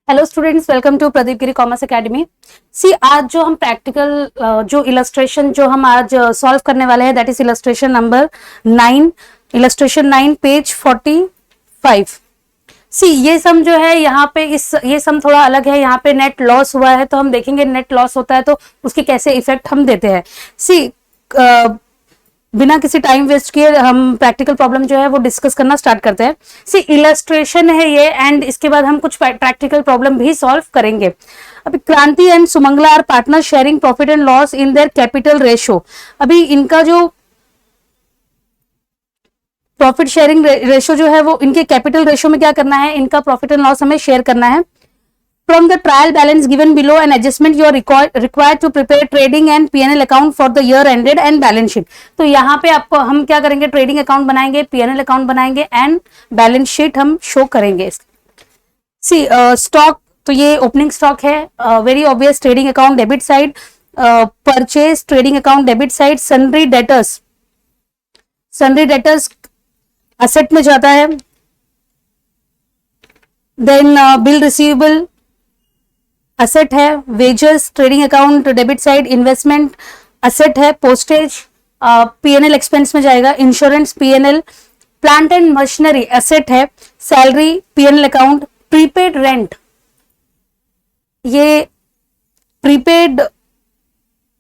Hello students, welcome to Pradeep Giri commerce academy. See आज जो हम प्रैक्टिकल जो इलस्ट्रेशन जो हम आज सॉल्व करने वाले हैं that is illustration number 9, illustration 9 page 45। सी ये सम जो है यहाँ पे ये सम थोड़ा अलग है। यहाँ पे नेट लॉस हुआ है तो हम देखेंगे नेट लॉस होता है तो उसके कैसे इफेक्ट हम देते हैं। सी बिना किसी टाइम वेस्ट किए हम प्रैक्टिकल प्रॉब्लम जो है वो डिस्कस करना स्टार्ट करते हैं। सी इलस्ट्रेशन है ये एंड इसके बाद हम कुछ प्रैक्टिकल प्रॉब्लम भी सॉल्व करेंगे। अभी Kranti and Sumangala are partner sharing profit and loss in their capital ratio. अभी इनका जो प्रॉफिट शेयरिंग रेशो जो है वो इनके कैपिटल रेशो में क्या करना है, इनका प्रॉफिट एंड लॉस हमें शेयर करना है। From the trial balance given below an adjustment you are required to prepare trading and P&L account for the year ended and balance sheet। तो यहाँ पे आपको हम क्या करेंगे, ट्रेडिंग अकाउंट बनाएंगे, P&L अकाउंट बनाएंगे एंड बैलेंस शीट हम शो करेंगे। सी स्टॉक, तो ये ओपनिंग स्टॉक है, very obvious trading account debit side, purchase trading account debit side, sundry debtors asset में जाता है, देन बिल रिसीवेबल असेट है, wages trading account debit side, investment asset है, पोस्टेज P&L एक्सपेंस में जाएगा, insurance P&L, plant and machinery asset है, salary P&L account, prepaid rent, ये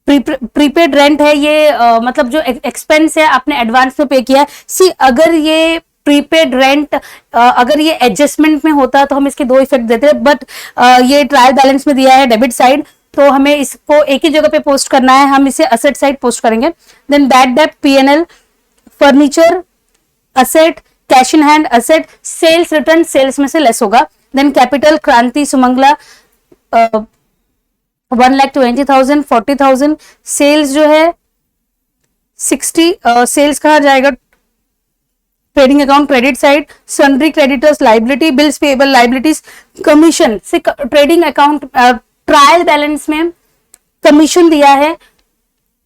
prepaid rent है, ये मतलब जो एक्सपेंस है आपने एडवांस में पे किया है। सी अगर ये प्रीपेड रेंट अगर ये एडजस्टमेंट में होता तो हम इसके दो इफेक्ट देते हैं, बट ये ट्रायल बैलेंस में दिया है डेबिट साइड तो हमें इसको एक ही जगह पे पोस्ट करना है, हम इसे असेट साइड पोस्ट करेंगे। Then bad debt P&L, furniture asset, cash in hand asset, sales return sales में से लेस होगा। देन कैपिटल क्रांति सुमंगला 1,20,000 40,000, सेल्स जो है 60, सेल्स कहा जाएगा trading account credit side, sundry creditors liability, bills payable liabilities, commission से ट्रेडिंग अकाउंट ट्रायल बैलेंस में कमीशन दिया है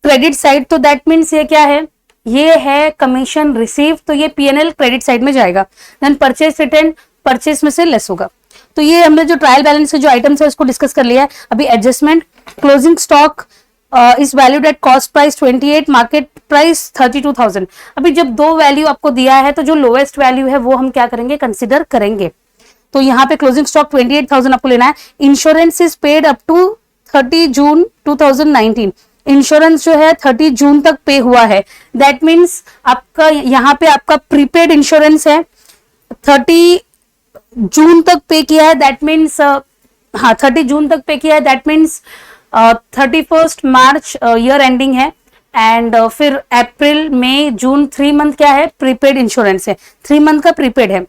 क्रेडिट साइड, तो दैट मीन्स ये क्या है, ये है कमीशन रिसीव, तो ये P&L क्रेडिट साइड में जाएगा। देन परचेज रिटर्न परचेज में से लेस होगा। तो ये हमने जो ट्रायल बैलेंस के जो आइटम्स है उसको डिस्कस कर लिया है। अभी adjustment, closing stock is valued at cost price 28, market price 32,000। अभी जब दो वैल्यू आपको दिया है तो जो लोएस्ट वैल्यू है वो हम क्या करेंगे, कंसिडर करेंगे। तो यहाँ पे क्लोजिंग स्टॉक 28,000 आपको लेना है। Insurance is paid up to 30 June 2019, insurance जो है 30 जून तक पे हुआ है, दैट मीन्स आपका यहाँ पे आपका प्रीपेड इंश्योरेंस है 30 जून तक पे किया है, दैट मीन्स हाँ 30 जून तक पे किया है, that means 31 March year ending है एंड फिर अप्रैल मई जून 3 मंथ क्या है, प्रीपेड इंश्योरेंस है, 3 मंथ का प्रीपेड है।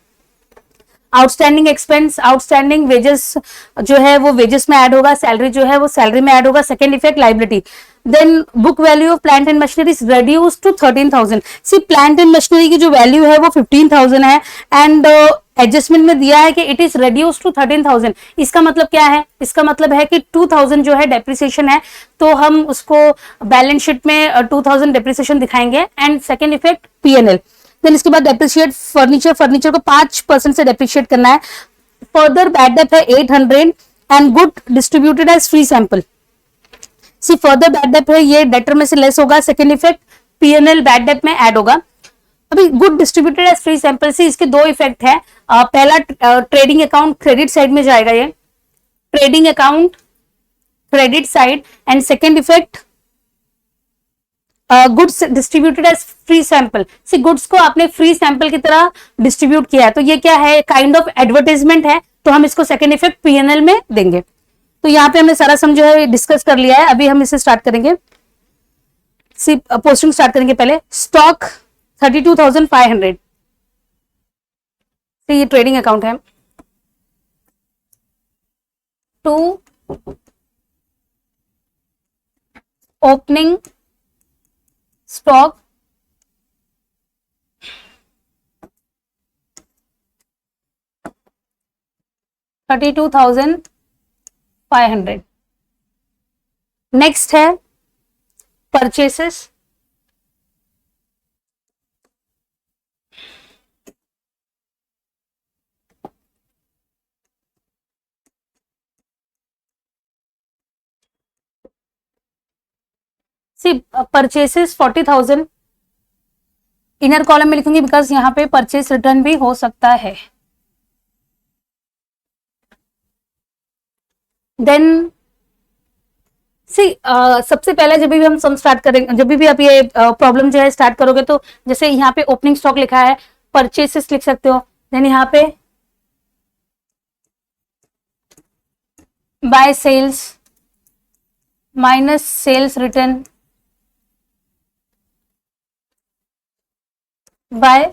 आउटस्टैंडिंग एक्सपेंस, आउटस्टैंडिंग वेजेस जो है वो वेजेस में ऐड होगा, सैलरी जो है वो सैलरी में ऐड होगा। Second effect liability, then book value of plant and machinery is reduce to 13,000। See plant and machinery की जो वैल्यू है वो 15,000 है एंड एडजस्टमेंट में दिया है कि इट इज रिड्यूस टू 13,000। इसका मतलब क्या है, इसका मतलब है कि 2,000 जो है डेप्रिसिएशन है, तो हम उसको बैलेंस शीट में 2,000 डेप्रिसिएशन दिखाएंगे। And second effect P&L, then इसके बाद डेप्रिशिएट फर्नीचर, फर्नीचर को 5% से डेप्रिशिएट करना है। फर्दर बैड डेट है 800 and good distributed as free sample. See further bad debt है, ये डेटर में से लेस होगा, second effect P&L bad debt में ऐड होगा। अभी good distributed as free sample से इसके दो इफेक्ट है। पहला ट्रेडिंग अकाउंट क्रेडिट साइड में जाएगा, ये trading account credit side, and second effect goods distributed as free sample. See goods को आपने फ्री सैंपल की तरह डिस्ट्रीब्यूट किया है, तो ये क्या है, काइंड ऑफ एडवर्टाइजमेंट है, तो हम इसको सेकेंड इफेक्ट P&L में देंगे। तो यहाँ पे हमने सारा सम जो है डिस्कस कर लिया है। अभी हम इसे स्टार्ट करेंगे, सी पोस्टिंग स्टार्ट करेंगे। पहले स्टॉक 32,500, ये ट्रेडिंग अकाउंट है। To opening stock 32,500। नेक्स्ट है purchases, see purchases 40,000 inner column में लिखूंगी बिकॉज यहाँ पे परचेस रिटर्न भी हो सकता है. देन सी सबसे पहले जब भी हम सम स्टार्ट करेंगे, जब भी आप ये प्रॉब्लम जो है स्टार्ट करोगे, तो जैसे यहाँ पे ओपनिंग स्टॉक लिखा है, परचेसेस लिख सकते हो. देन यहाँ पे by sales minus sales return by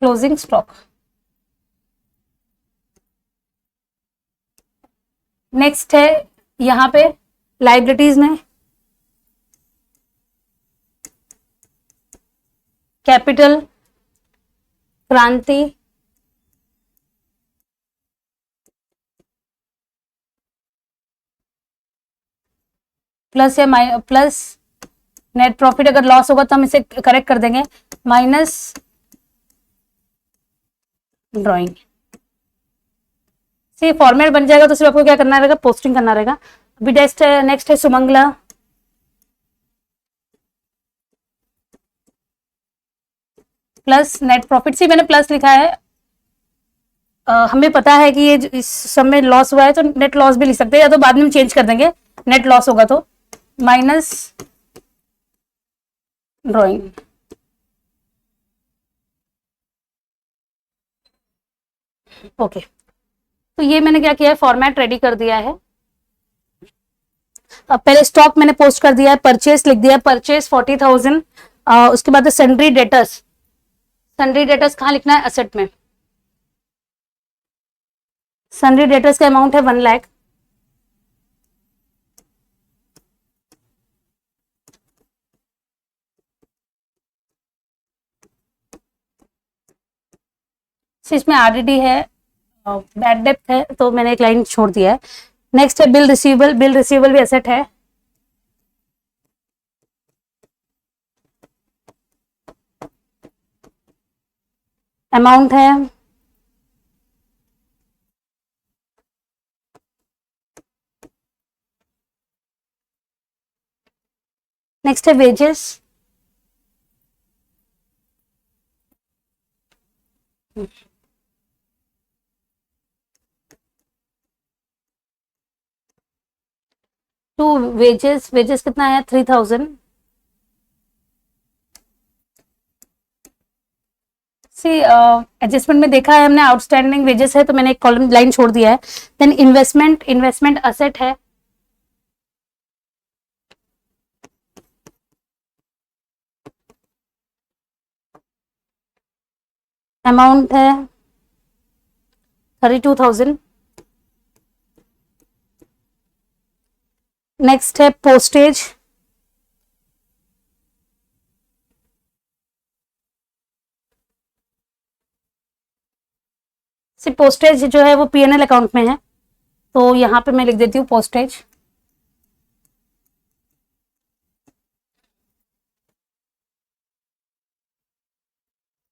closing stock. Next है यहाँ पे लाइबिलिटीज में कैपिटल, क्रांति, प्लस या प्लस नेट प्रॉफिट. अगर लॉस होगा तो हम इसे करेक्ट कर देंगे, माइनस ड्राइंग. से फॉर्मेट बन जाएगा तो सिर्फ आपको क्या करना रहेगा, पोस्टिंग करना रहेगा. अभी नेक्स्ट है सुमंगला, प्लस नेट प्रॉफिट. से मैंने प्लस लिखा है, हमें पता है कि ये इस सब में लॉस हुआ है तो नेट लॉस भी लिख सकते हैं, या तो बाद में चेंज कर देंगे नेट लॉस होगा तो, माइनस ड्राइंग. ओके, तो ये मैंने क्या किया है, फॉर्मेट रेडी कर दिया है. अब पहले स्टॉक मैंने पोस्ट कर दिया है, परचेस लिख दिया, परचेस 40,000. उसके बाद सन्ड्री डेटर्स, सन्ड्री डेटर्स कहाँ लिखना है, असेट में. सन्ड्री डेटर्स का अमाउंट है 1 लाख. इसमें आरडीडी है, बैड डेप्थ है, तो मैंने एक लाइन छोड़ दिया है. नेक्स्ट है बिल रिसीवेबल, बिल रिसीवेबल भी एसेट है. अमाउंट है नेक्स्ट है वेजेस, टू वेजेस, वेजेस कितना है 3,000. सी एडजस्टमेंट में देखा है हमने आउटस्टैंडिंग वेजेस है, तो मैंने एक कॉलम लाइन छोड़ दिया है. देन इन्वेस्टमेंट, इन्वेस्टमेंट असेट है, अमाउंट है 32,000. नेक्स्ट है पोस्टेज, पोस्टेज जो है वो पीएनएल अकाउंट में है, तो यहां पे मैं लिख देती हूँ पोस्टेज.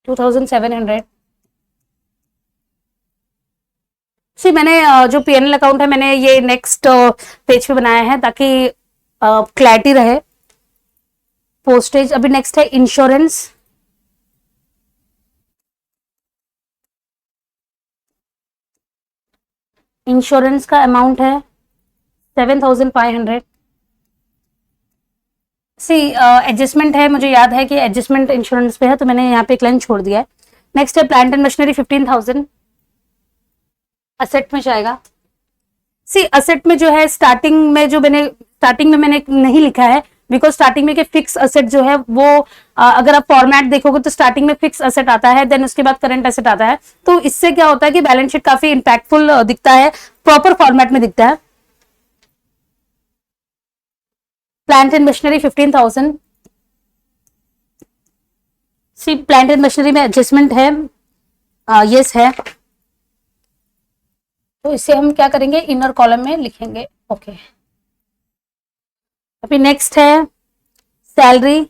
$2,700. मैंने जो पीएनएल अकाउंट है मैंने ये नेक्स्ट पेज पे बनाया है ताकि क्लैरिटी रहे. पोस्टेज. अभी नेक्स्ट है इंश्योरेंस, इंश्योरेंस का अमाउंट है 7,500. एडजस्टमेंट है, मुझे याद है कि एडजस्टमेंट इंश्योरेंस पे है, तो मैंने यहाँ पे एक लाइन छोड़ दिया है. नेक्स्ट है प्लांट एंड मशीनरी 15,000, असेट में जाएगा. असेट में जो है स्टार्टिंग में मैंने नहीं लिखा है, बिकॉज स्टार्टिंग में फिक्स असेट जो है वो अगर आप फॉर्मेट देखोगे तो स्टार्टिंग में फिक्स असेट आता है, देन उसके बाद करंट असेट आता है, तो इससे क्या होता है कि बैलेंस शीट काफी इंपैक्टफुल दिखता है, प्रॉपर फॉर्मेट में दिखता है. Plant and machinery 15,000. Plant and machinery में एडजस्टमेंट है, यस है, तो इसे हम क्या करेंगे, इनर कॉलम में लिखेंगे. ओके. अभी नेक्स्ट है salary,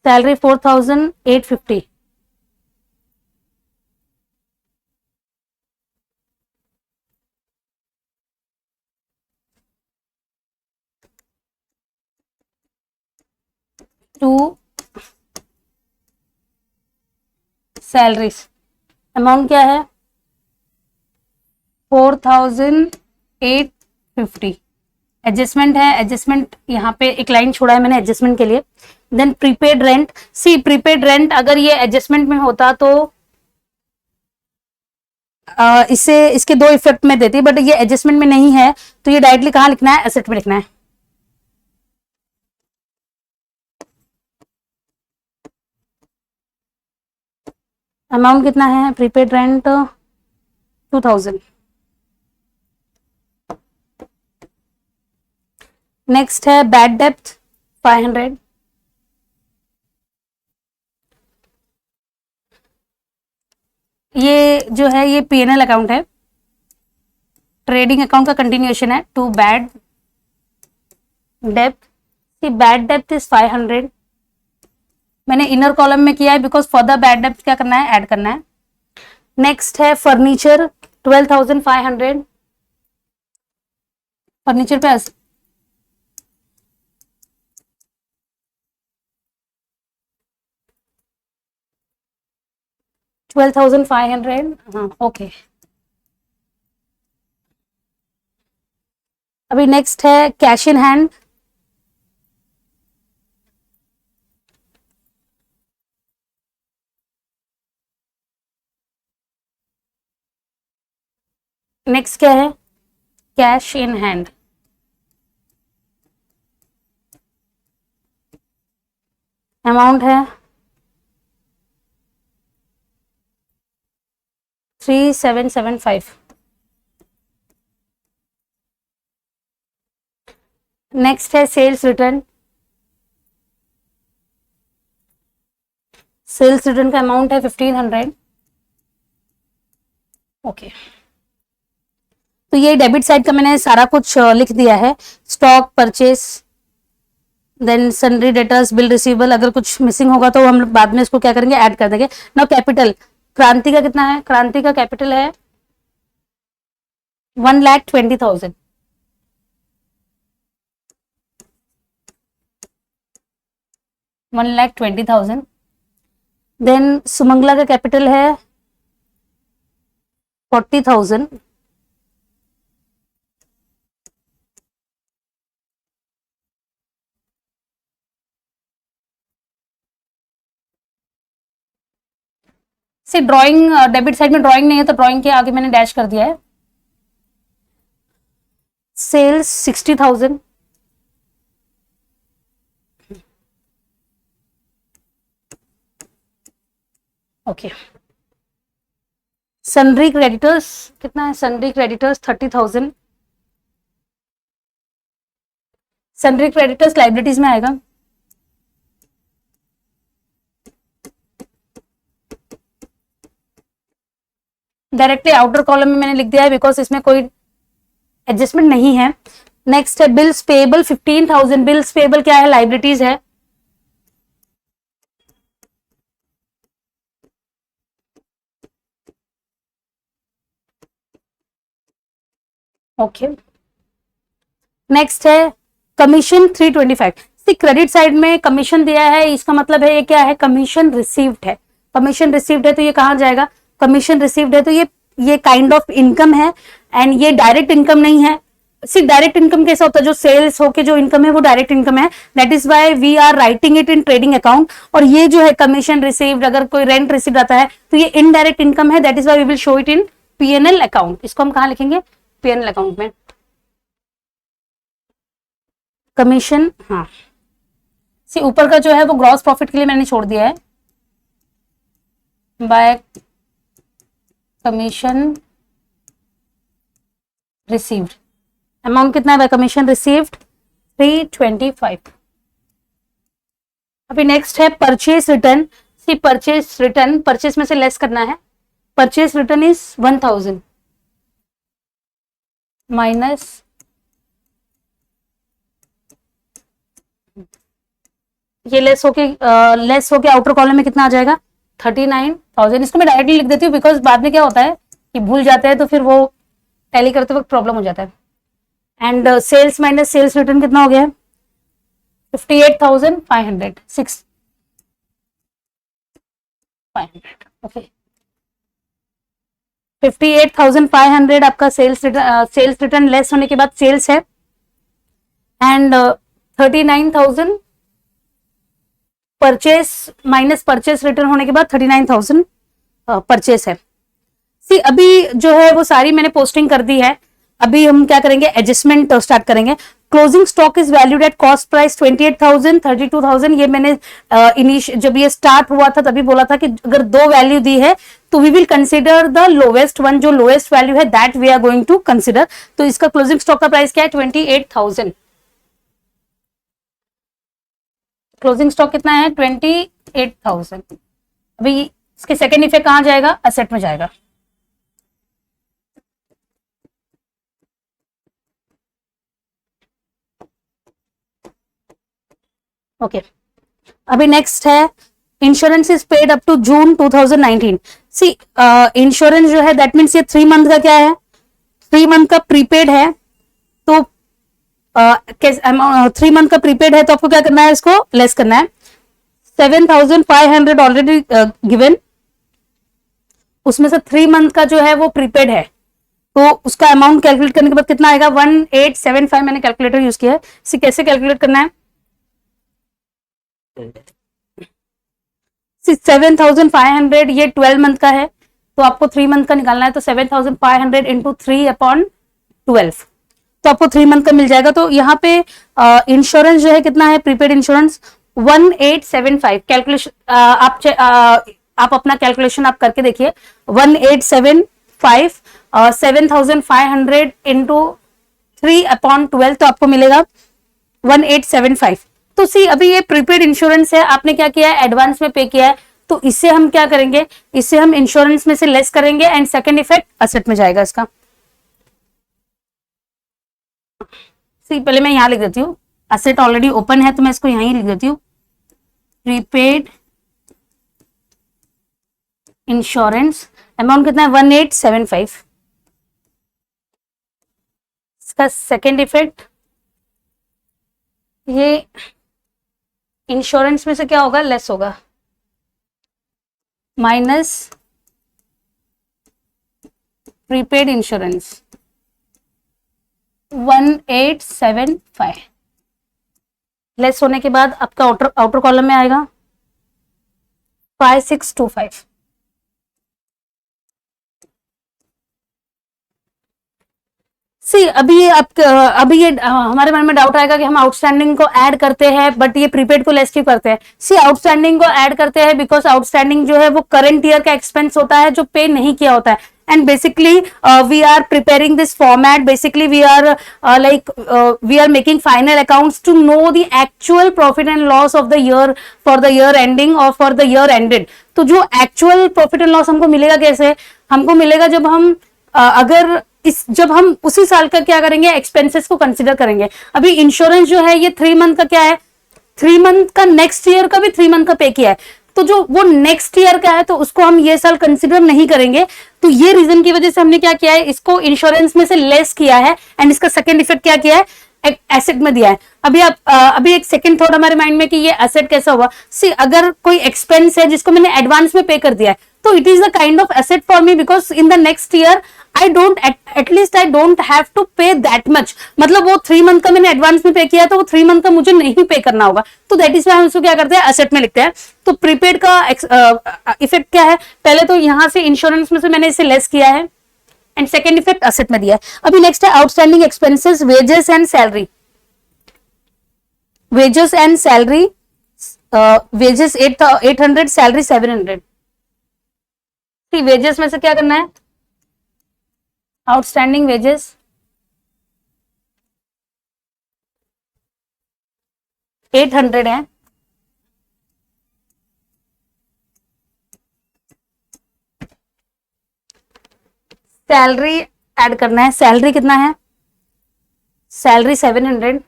salary 4,850. To salaries, amount क्या है 4850। एडजस्टमेंट है, एडजस्टमेंट यहाँ पे एक लाइन छोड़ा है मैंने एडजस्टमेंट के लिए। देन प्रीपेड रेंट, सी प्रीपेड रेंट अगर ये एडजस्टमेंट में होता तो इसे इसके दो इफेक्ट में देती, बट ये एडजस्टमेंट में नहीं है तो ये डायरेक्टली कहाँ लिखना है, एसेट में लिखना है। अमाउंट कितना है प्रीपेड रेंट 2000। नेक्स्ट है बैड डेप्थ 500। ये जो है ये पीएनएल अकाउंट है, ट्रेडिंग अकाउंट का कंटिन्यूएशन है। To bad depth, bad depth is 500। मैंने इनर कॉलम में किया है because for the bad depth क्या करना है, ऐड करना है। नेक्स्ट है फर्नीचर 12,500। फर्नीचर पे 12,500, हाँ ओके। अभी नेक्स्ट है कैश इन हैंड, नेक्स्ट क्या है कैश इन हैंड, अमाउंट है 3775। नेक्स्ट है सेल्स रिटर्न, सेल्स रिटर्न का अमाउंट है 1500। ओके, तो ये डेबिट साइड का मैंने सारा कुछ लिख दिया है। Stock purchase, then sundry debtors, bill receivable, अगर कुछ मिसिंग होगा तो हम बाद में इसको क्या करेंगे, ऐड कर देंगे। नाउ कैपिटल, क्रांति का कितना है, क्रांति का कैपिटल है 1,20,000। $1,20,000। देन सुमंगला का कैपिटल है 40,000। से ड्राइंग डेबिट साइड में ड्राइंग नहीं है तो ड्राइंग के आगे मैंने डैश कर दिया है। सेल्स 60,000। ओके, सन्ड्री क्रेडिटर्स कितना है, sundry creditors 30,000। Sundry creditors liabilities में आएगा। डायरेक्टली आउटर कॉलम में मैंने लिख दिया है बिकॉज इसमें कोई एडजस्टमेंट नहीं है। नेक्स्ट है बिल्स पेबल 15,000। बिल्स पेबल क्या है, लाइबिलिटीज है। ओके, नेक्स्ट है कमीशन 325। क्रेडिट साइड में कमीशन दिया है, इसका मतलब है ये क्या है, कमीशन रिसीव्ड है। कमीशन रिसीव्ड है तो ये कहां जाएगा, कमीशन रिसीव्ड है तो ये काइंड ऑफ इनकम है एंड ये डायरेक्ट इनकम नहीं है। सिर्फ डायरेक्ट इनकम कैसा होता है, जो सेल्स होके जो इनकम है वो डायरेक्ट इनकम है। That is why we are writing it in trading account. और ये जो है कमीशन रिसीव्ड, अगर कोई रेंट रिसीव्ड आता है तो ये इनडायरेक्ट इनकम है। That is why we will show it in PNL account. इसको हम कहां लिखेंगे, पीएनएल अकाउंट में। कमीशन, हाँ सी ऊपर का जो है वो ग्रॉस प्रॉफिट के लिए मैंने छोड़ दिया है, बाय कमीशन रिसीव्ड। अमाउंट कितना है बाय कमीशन रिसीव्ड 325। अभी नेक्स्ट है परचेस रिटर्न। सी परचेस रिटर्न, परचेस में से लेस करना है। परचेस रिटर्न इज 1000 माइनस ये लेस होके आउटर कॉलम में कितना आ जाएगा 39,000। इसको मैं डायरेक्टली लिख देती हूँ बिकॉज बाद में क्या होता है कि भूल जाते हैं तो फिर वो टैली करते वक्त प्रॉब्लम हो जाता है। And sales minus sales return कितना हो गया है 58,500 500 ओके 58,500 आपका सेल्स रिटर्न लेस होने के बाद सेल्स है and 39,000 purchase minus purchase return होने के बाद 39,000 परचेस है। सी अभी जो है वो सारी मैंने पोस्टिंग कर दी है। अभी हम क्या करेंगे, एडजस्टमेंट स्टार्ट करेंगे। Closing stock is valued at cost price 28,000 32,000। ये मैंने जब ये स्टार्ट हुआ था तभी बोला था कि अगर दो वैल्यू दी है तो we will consider the lowest one, जो लोएस्ट वैल्यू है that we are going to consider. तो इसका क्लोजिंग स्टॉक का प्राइस क्या है, 28,000। क्लोजिंग स्टॉक कितना है, 28,000। अभी इसके सेकेंड इफेक्ट कहां जाएगा, असेट में जाएगा। ओके अभी नेक्स्ट है insurance is paid up to June 2019। See insurance जो है दैट मीन्स ये 3 मंथ का क्या है, 3 मंथ का प्रीपेड है। तो 3 मंथ का प्रीपेड है तो आपको क्या करना है, इसको लेस करना है। 7,500 ऑलरेडी गिवन, उसमें से 3 मंथ का जो है वो प्रीपेड है तो उसका अमाउंट कैलकुलेट करने के बाद कितना आएगा, 1875। मैंने कैलकुलेटर यूज किया है। इसे कैसे कैलकुलेट करना है, 7,500 ये 12 मंथ का है तो आपको 3 मंथ का निकालना है। तो 7,500 इंटू 3/12 तो आपको 3 मंथ का मिल जाएगा। तो यहाँ पे इंश्योरेंस जो है कितना है, प्रीपेड इंश्योरेंस 1875। कैलकुलेशन आप अपना कैलकुलेशन आप करके देखिए, 1875 7,500 इंटू 3/12 तो आपको मिलेगा 1875। तो सी अभी ये प्रीपेड इंश्योरेंस है, आपने क्या किया है, एडवांस में पे किया है। तो इससे हम क्या करेंगे, इससे हम इंश्योरेंस में से लेस करेंगे एंड सेकंड इफेक्ट असेट में जाएगा इसका। सी पहले मैं यहां लिख देती हूँ, असेट ऑलरेडी ओपन है तो मैं इसको यहीं लिख देती हूँ, प्रीपेड इंश्योरेंस अमाउंट कितना है 1875। इसका सेकेंड इफेक्ट, ये इंश्योरेंस में से क्या होगा, लेस होगा, माइनस प्रीपेड इंश्योरेंस 1875 लेस होने के बाद आपका आउटर कॉलम में आएगा 5625। सी अभी ये हमारे मन में डाउट आएगा कि हम आउटस्टैंडिंग को ऐड करते हैं बट ये प्रीपेड को लेस क्यों करते हैं। सी आउटस्टैंडिंग को ऐड करते हैं बिकॉज आउटस्टैंडिंग जो है वो करंट ईयर का एक्सपेंस होता है जो पे नहीं किया होता है। And basically we are preparing this format, basically we are we are making final accounts to know the actual profit and loss of the year for the year ending or for the year ended। तो जो actual profit and loss हमको मिलेगा कैसे, हमको मिलेगा जब हम जब हम उसी साल का क्या करेंगे, एक्सपेंसेस को कंसिडर करेंगे। अभी इंश्योरेंस जो है ये 3 मंथ का क्या है, 3 मंथ का नेक्स्ट ईयर का भी 3 मंथ का पे किया है तो जो वो नेक्स्ट ईयर का है तो उसको हम ये साल कंसिडर नहीं करेंगे। तो ये रीजन की वजह से हमने क्या किया है, इसको इंश्योरेंस में से लेस किया है एंड इसका सेकंड इफेक्ट क्या किया है, एसेट में दिया है। अभी एक सेकंड थॉट हमारे माइंड में कि ये एसेट कैसा हुआ। सी अगर कोई एक्सपेंस है जिसको मैंने एडवांस में पे कर दिया है तो it is the kind of asset for me because in the next year I don't at least I don't have to pay that much. मतलब वो 3 मंथ का मैंने एडवांस में पे किया है तो वो 3 मंथ का मुझे नहीं पे करना होगा। तो दैट इज वाई हम उसको क्या करते हैं, एसेट में लिखते हैं। तो प्रीपेड का इफेक्ट क्या है, पहले तो यहां से इंश्योरेंस में से मैंने इसे लेस किया है एंड सेकेंड इफेक्ट असेट में दिया है। अभी नेक्स्ट है outstanding expenses, wages and salary. Wages and salary, wages 800, salary 700। Wages में से क्या करना है, आउटस्टैंडिंग वेजेस $800 है, सैलरी ऐड करना है। सैलरी कितना है, सैलरी 700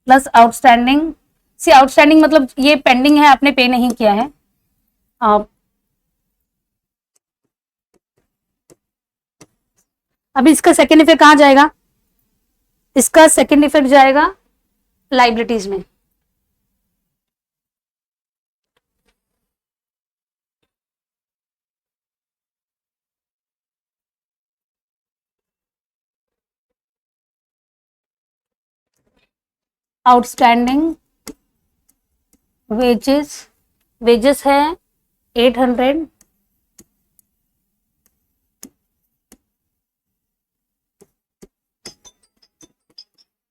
प्लस आउटस्टैंडिंग। सी आउटस्टैंडिंग मतलब ये पेंडिंग है, आपने पे नहीं किया है। अभी इसका सेकेंड इफेक्ट कहां जाएगा, इसका सेकेंड इफेक्ट जाएगा लाइबिलिटीज में। आउटस्टैंडिंग वेजेस, वेजेस है 800,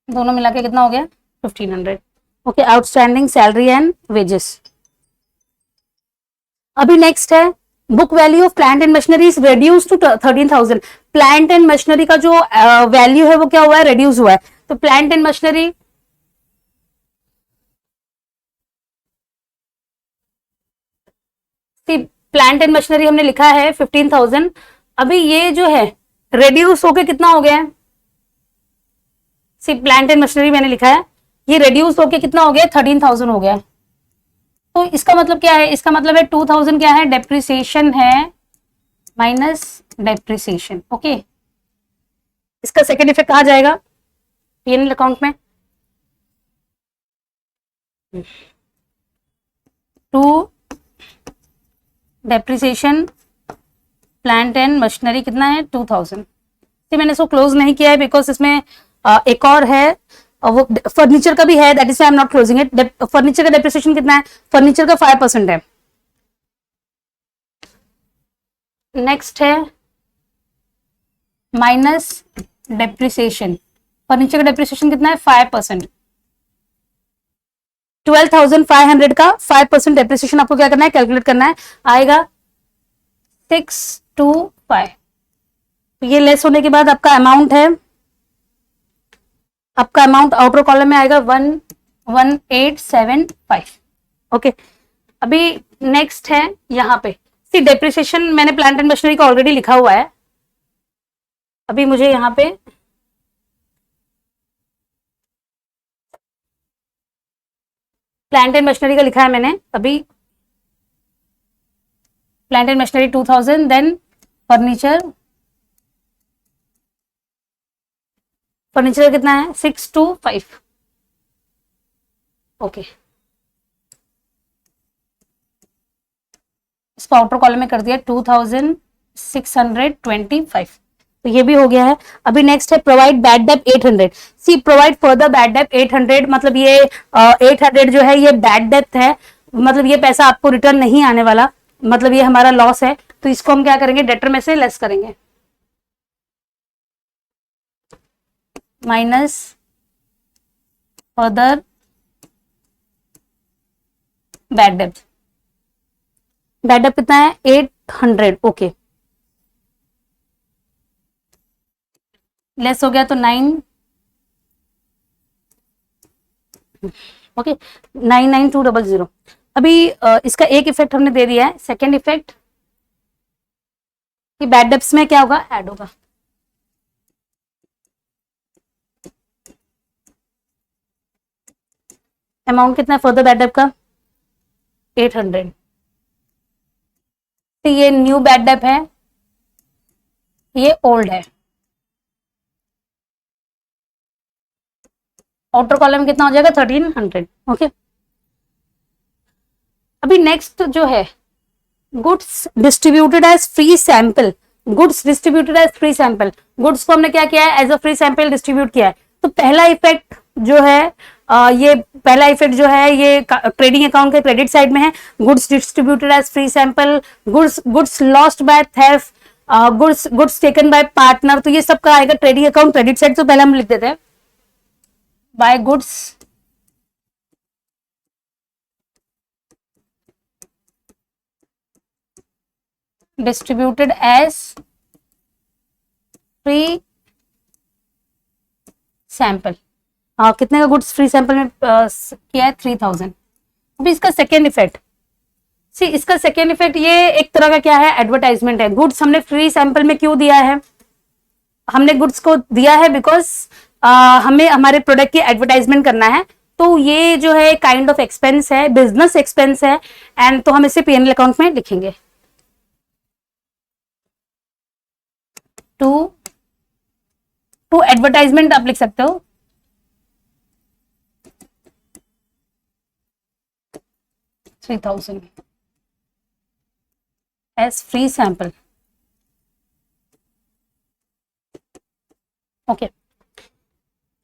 दोनों मिला के कितना हो गया 1500। Okay, outstanding salary and wages. अभी नेक्स्ट है book value of plant and machinery is reduce to 13,000। Plant and machinery का जो वैल्यू है वो क्या हुआ है, रेड्यूस हुआ है। तो plant and machinery, plant and machinery हमने लिखा है 15,000। अभी ये जो है रेड्यूस होके कितना हो गया है, सी प्लांट एंड मशीनरी मैंने लिखा है, ये रेड्यूस होके कितना हो गया 13,000 हो गया। तो इसका मतलब क्या है, इसका मतलब है 2,000 क्या है, डेप्रिसिएशन है माइनस डेप्रिसिएशन। ओके, इसका सेकेंड इफेक्ट कहा जाएगा पीएनएल अकाउंट में, to depreciation plant and machinery कितना है 2,000। मैंने इसको क्लोज नहीं किया है बिकॉज इसमें एक और है, वो फर्नीचर का भी है, that is I am not closing it. Furniture का डेप्रिसिएशन कितना है, फर्नीचर का 5% है। नेक्स्ट है माइनस डेप्रिसिएशन, फर्नीचर का डेप्रिसिएशन कितना है 5%। 12,500 का 5% डेप्रिसिएशन आपको क्या करना है, कैलकुलेट करना है, आएगा 625। ये लेस होने के बाद आपका अमाउंट है, आपका अमाउंट आउटर कॉलम में आएगा 11875। ओके, अभी नेक्स्ट है यहाँ पे सी डेप्रिसिएशन, मैंने प्लांट एंड मशीनरी का ऑलरेडी लिखा हुआ है। अभी मुझे यहाँ पे प्लांट एंड मशीनरी का लिखा है मैंने, अभी plant and machinery 2,000, then furniture, furniture कितना है 625। ओके, इसको आउटर कॉलम में कर दिया 2,625, तो ये भी हो गया है। अभी नेक्स्ट है provide bad debt 800। See provide further bad debt 800, मतलब ये 800 जो है ये बैड डेट है, मतलब ये पैसा आपको रिटर्न नहीं आने वाला, मतलब ये हमारा लॉस है। तो इसको हम क्या करेंगे, डेटर में से लेस करेंगे, minus further bad date. Bad debt कितना है 800। ओके, लेस हो गया तो 9, ओके 99200। अभी इसका एक इफेक्ट हमने दे दिया है, सेकेंड इफेक्ट कि बैड डेट्स में क्या होगा, ऐड होगा। अमाउंट कितना है फर्दर बैड डेट का 800। तो ये न्यू बैड डेट है, ये ओल्ड है। आउटर कॉलम में कितना हो जाएगा 1300। ओके, अभी नेक्स्ट जो है goods distributed as free sample, goods distributed as free sample, goods को हमने क्या किया है, as a free sample distribute किया है। तो पहला इफेक्ट जो है ये पहला इफेक्ट जो है ये ट्रेडिंग अकाउंट के क्रेडिट साइड में है, goods distributed as free sample, goods lost by theft, goods taken by partner, तो ये सब का आएगा ट्रेडिंग अकाउंट क्रेडिट साइड। तो पहले हम लिख देते हैं by goods distributed as free sample. कितने का गुड्स फ्री सैंपल में किया है 3,000। अभी इसका सेकेंड इफेक्ट, सी इसका सेकेंड इफेक्ट ये एक तरह का क्या है, एडवर्टाइजमेंट है। गुड्स हमने फ्री सैंपल में क्यों दिया है, हमने गुड्स को दिया है बिकॉज हमें हमारे प्रोडक्ट की एडवर्टाइजमेंट करना है। तो ये जो है काइंड ऑफ एक्सपेंस है, बिजनेस एक्सपेंस है, एंड तो हम इसे पीएनएल अकाउंट में लिखेंगे। टू एडवर्टाइजमेंट आप लिख सकते हो, 3000 एज फ्री सैंपल। ओके,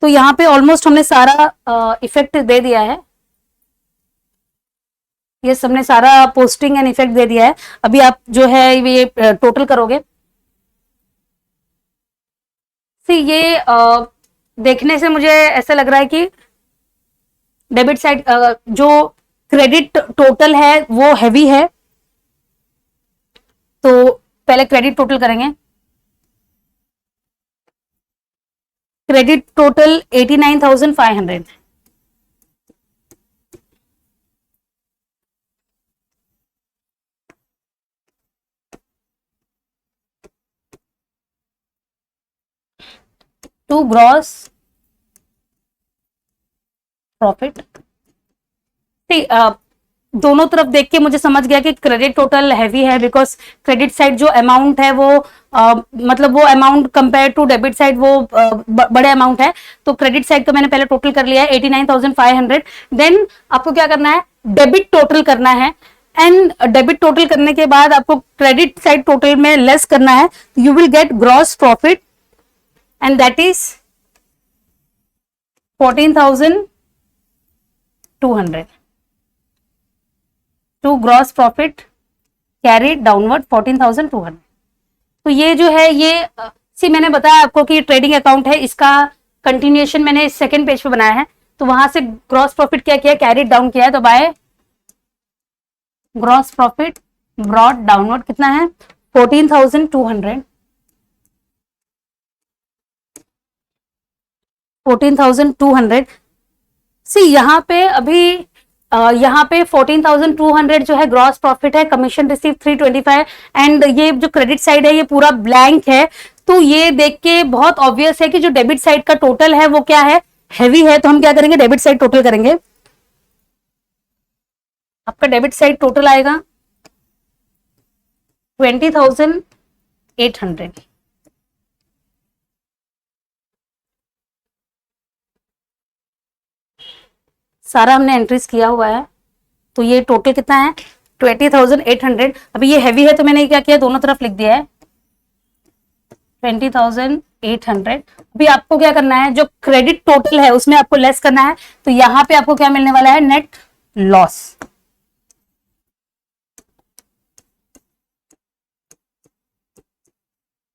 तो यहाँ पे ऑलमोस्ट हमने सारा इफेक्ट दे दिया है, ये सबने सारा पोस्टिंग एंड इफेक्ट दे दिया है। अभी आप जो है ये टोटल करोगे। ये देखने से मुझे ऐसा लग रहा है कि डेबिट साइड जो क्रेडिट टोटल है वो हैवी है, तो पहले क्रेडिट टोटल करेंगे। Credit total 89,500। To gross profit. दोनों तरफ देख के मुझे समझ गया कि क्रेडिट टोटल हैवी है, बिकॉज क्रेडिट साइड जो अमाउंट है वो मतलब वो amount compare to debit side वो बड़े अमाउंट है। तो क्रेडिट साइड का मैंने पहले टोटल कर लिया है 89,500। देन आपको क्या करना है, डेबिट टोटल करना है, एंड डेबिट टोटल करने के बाद आपको क्रेडिट साइड टोटल में लेस करना है। You will get gross profit and that is 14,200 to gross profit carried downward 14,200। तो ये जो है ये मैंने बताया आपको कि ट्रेडिंग अकाउंट है, इसका कंटिन्यूएशन मैंने सेकंड पेज पे बनाया है। तो वहां से ग्रॉस प्रॉफिट क्या किया, कैरीड डाउन किया है, तो by gross profit brought downward कितना है 14,200। 14,200 यहाँ पे अभी यहाँ पे 14,200 जो है ग्रॉस प्रॉफिट है, कमीशन रिसीव 325 एंड ये जो क्रेडिट साइड है ये पूरा ब्लैंक है। तो ये देख के बहुत ऑब्वियस है कि जो डेबिट साइड का टोटल है वो क्या है, हैवी है। तो हम क्या करेंगे, डेबिट साइड टोटल करेंगे। आपका डेबिट साइड टोटल आएगा 20,800। सारा हमने एंट्रीज किया हुआ है, तो ये टोटल कितना है 20,800। अभी ये हैवी है तो मैंने क्या किया, दोनों तरफ लिख दिया है 20,800। अभी आपको क्या करना है, जो क्रेडिट टोटल है उसमें आपको लेस करना है। तो यहां पे आपको क्या मिलने वाला है, नेट लॉस।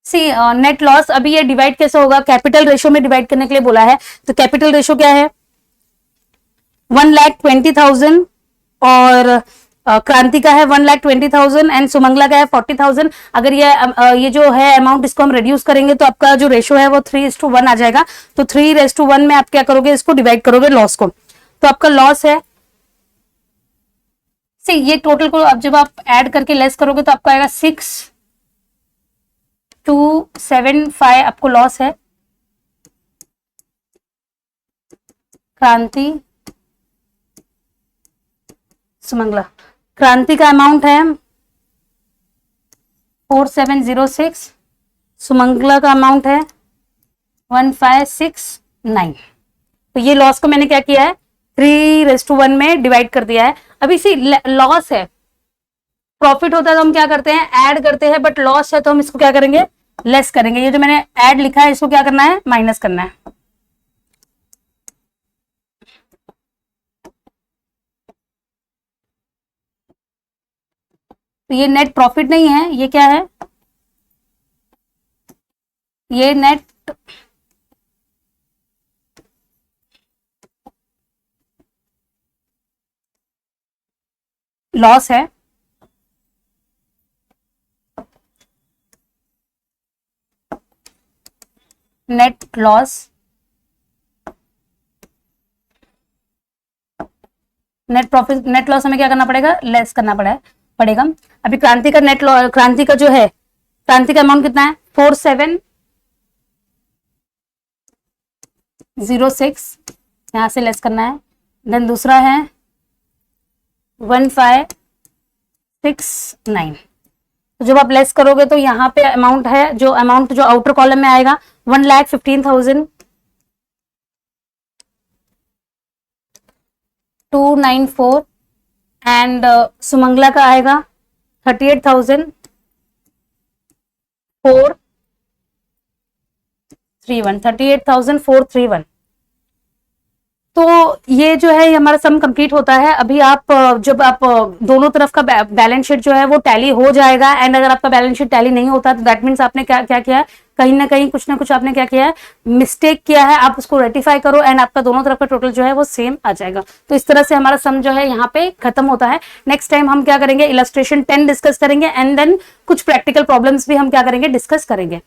नेट लॉस अभी ये डिवाइड कैसे होगा, कैपिटल रेशो में डिवाइड करने के लिए बोला है। तो कैपिटल रेशो क्या है 1,20,000 और क्रांति का है 1,20,000 एंड सुमंगला का है 40,000। अगर ये जो है अमाउंट इसको हम रिड्यूस करेंगे तो आपका जो रेशो है वो 3:1 आ जाएगा। तो 3:1 में आप क्या करोगे, इसको डिवाइड करोगे लॉस को, तो आपका लॉस है। ये टोटल को अब जब आप ऐड करके लेस करोगे तो आपको आएगा 6,275 आपको लॉस है। क्रांति सुमंगला, क्रांति का अमाउंट है 4706, सुमंगला का अमाउंट है 1569। तो ये लॉस को मैंने क्या किया है 3:1 में डिवाइड कर दिया है। अभी लॉस है, प्रॉफिट होता है तो हम क्या करते हैं ऐड करते हैं, बट लॉस है तो हम इसको क्या करेंगे लेस करेंगे। ये जो मैंने ऐड लिखा है इसको क्या करना है माइनस करना है। तो ये नेट प्रॉफिट नहीं है, ये क्या है, ये नेट लॉस है। Net loss, net profit, net loss हमें क्या करना पड़ेगा, लेस करना पड़ेगा। अभी क्रांति का नेट लॉस, क्रांति का जो है, क्रांति का अमाउंट कितना है 4706, यहां से लेस करना है। देन दूसरा है 1569। तो जब आप लेस करोगे तो यहाँ पे अमाउंट है, जो अमाउंट जो आउटर कॉलम में आएगा 1,15,294 एंड सुमंगला का आएगा 38,431। तो ये जो है हमारा सम कंप्लीट होता है। अभी आप जब आप दोनों तरफ का बैलेंस शीट जो है वो टैली हो जाएगा, एंड अगर आपका बैलेंस शीट टैली नहीं होता तो दैट मीन्स आपने क्या क्या किया है, कहीं ना कहीं कुछ ना कुछ आपने क्या किया है, मिस्टेक किया है। आप उसको रेटिफाई करो एंड आपका दोनों तरफ का टोटल जो है वो सेम आ जाएगा। तो इस तरह से हमारा सम जो है यहाँ पे खत्म होता है। नेक्स्ट टाइम हम क्या करेंगे, इलस्ट्रेशन 10 डिस्कस करेंगे एंड देन कुछ प्रैक्टिकल प्रॉब्लम्स भी हम क्या करेंगे, डिस्कस करेंगे।